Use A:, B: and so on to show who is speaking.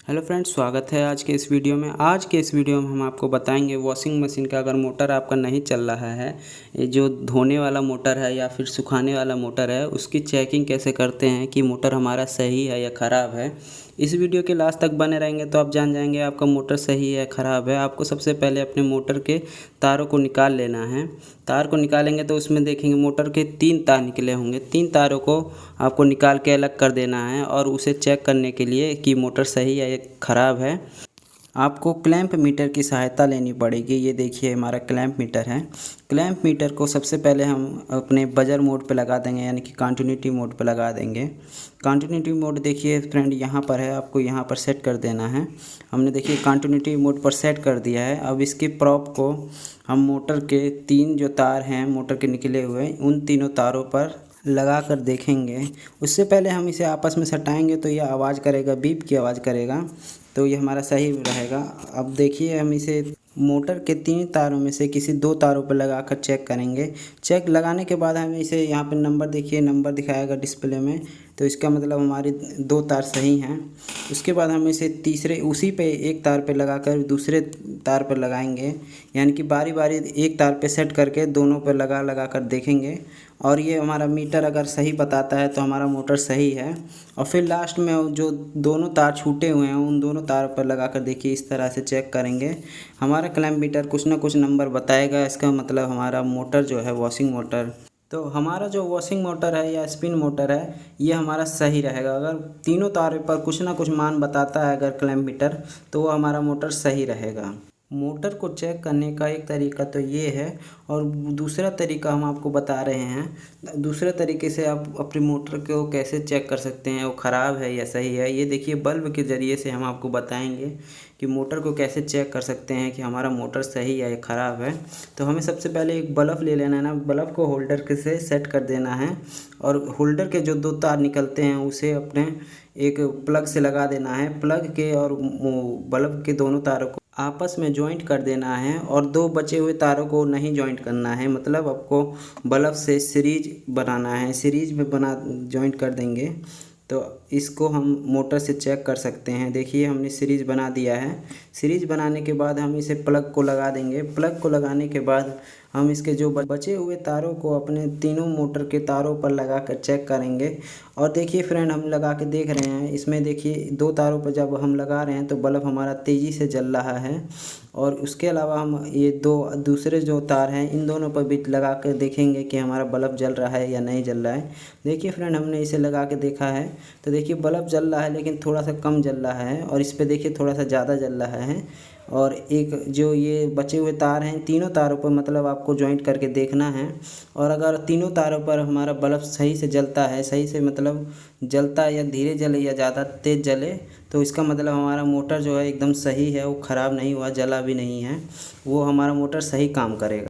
A: Hello friends, स्वागत है आज के इस वीडियो में। आज के इस वीडियो में हम आपको बताएंगे वॉशिंग मशीन का अगर मोटर आपका नहीं चल रहा है, ये जो धोने वाला मोटर है या फिर सुखाने वाला मोटर है, उसकी चेकिंग कैसे करते हैं कि मोटर हमारा सही है या ख़राब है। इस वीडियो के लास्ट तक बने रहेंगे तो आप जान जाएंगे आपका मोटर सही है ख़राब है। आपको सबसे पहले अपने मोटर के तारों को निकाल लेना है। तार को निकालेंगे तो उसमें देखेंगे मोटर के 3 तार निकले होंगे। 3 तारों को आपको निकाल के अलग कर देना है और उसे चेक करने के लिए कि मोटर सही है या ख़राब है, आपको क्लैंप मीटर की सहायता लेनी पड़ेगी। ये देखिए हमारा क्लैंप मीटर है। क्लैंप मीटर को सबसे पहले हम अपने बजर मोड पे लगा देंगे, यानी कि कंटिन्यूटी मोड पे लगा देंगे। कंटिन्यूटी मोड देखिए फ्रेंड यहाँ पर है, आपको यहाँ पर सेट कर देना है। हमने देखिए कंटिन्यूटी मोड पर सेट कर दिया है। अब इसकी प्रॉप को हम मोटर के 3 जो तार हैं मोटर के निकले हुए, उन तीनों तारों पर लगा कर देखेंगे। उससे पहले हम इसे आपस में सटाएंगे तो यह आवाज़ करेगा, बीप की आवाज़ करेगा, तो ये हमारा सही रहेगा। अब देखिए हम इसे मोटर के 3 तारों में से किसी 2 तारों पर लगाकर चेक करेंगे। चेक लगाने के बाद हमें इसे यहाँ पे नंबर देखिए, नंबर दिखाएगा डिस्प्ले में, तो इसका मतलब हमारी 2 तार सही हैं। उसके बाद हम इसे तीसरे उसी पे एक तार पे लगाकर दूसरे तार पर लगाएंगे, यानी कि बारी बारी एक तार पे सेट करके दोनों पर लगा कर देखेंगे। और ये हमारा मीटर अगर सही बताता है तो हमारा मोटर सही है। और फिर लास्ट में जो दोनों तार छूटे हुए हैं उन दोनों तार पर लगाकर देखिए, इस तरह से चेक करेंगे। हमारा क्लैंप मीटर कुछ ना कुछ नंबर बताएगा, इसका मतलब हमारा मोटर जो है वॉशिंग मोटर, तो हमारा जो वॉशिंग मोटर है या स्पिन मोटर है ये हमारा सही रहेगा। अगर तीनों तारों पर कुछ ना कुछ मान बताता है अगर क्लैंप मीटर, तो वो हमारा मोटर सही रहेगा। मोटर को चेक करने का एक तरीका तो ये है, और दूसरा तरीका हम आपको बता रहे हैं। दूसरे तरीके से आप अपनी मोटर को कैसे चेक कर सकते हैं वो ख़राब है या सही है। ये देखिए बल्ब के ज़रिए से हम आपको बताएंगे कि मोटर को कैसे चेक कर सकते हैं कि हमारा मोटर सही है या ख़राब है। तो हमें सबसे पहले एक बल्ब ले लेना है ना, बल्ब को होल्डर के से सेट कर देना है और होल्डर के जो 2 तार निकलते हैं उसे अपने एक प्लग से लगा देना है। प्लग के और बल्ब के दोनों तारों को आपस में जॉइंट कर देना है और 2 बचे हुए तारों को नहीं जॉइंट करना है, मतलब आपको बल्ब से सीरीज बनाना है। सीरीज में बना जॉइंट कर देंगे तो इसको हम मोटर से चेक कर सकते हैं। देखिए हमने सीरीज बना दिया है। सीरीज बनाने के बाद हम इसे प्लग को लगा देंगे। प्लग को लगाने के बाद हम इसके जो बचे हुए तारों को अपने तीनों मोटर के तारों पर लगा कर चेक करेंगे। और देखिए फ्रेंड हम लगा के देख रहे हैं, इसमें देखिए 2 तारों पर जब हम लगा रहे हैं तो बल्ब हमारा तेज़ी से जल रहा है। और उसके अलावा हम ये 2 दूसरे जो तार हैं इन दोनों पर भी लगा कर देखेंगे कि हमारा बल्ब जल रहा है या नहीं जल रहा है। देखिए फ्रेंड हमने इसे लगा के देखा है तो देखिए बल्ब जल रहा है, लेकिन थोड़ा सा कम जल रहा है, और इस पे देखिए थोड़ा सा ज़्यादा जल रहा है। और एक जो ये बचे हुए तार हैं तीनों तारों पर मतलब आपको जॉइंट करके देखना है। और अगर तीनों तारों पर हमारा बल्ब सही से जलता है, सही से मतलब जलता है या धीरे जले या ज़्यादा तेज़ जले, तो इसका मतलब हमारा मोटर जो है एकदम सही है, वो ख़राब नहीं हुआ, जला भी नहीं है, वो हमारा मोटर सही काम करेगा।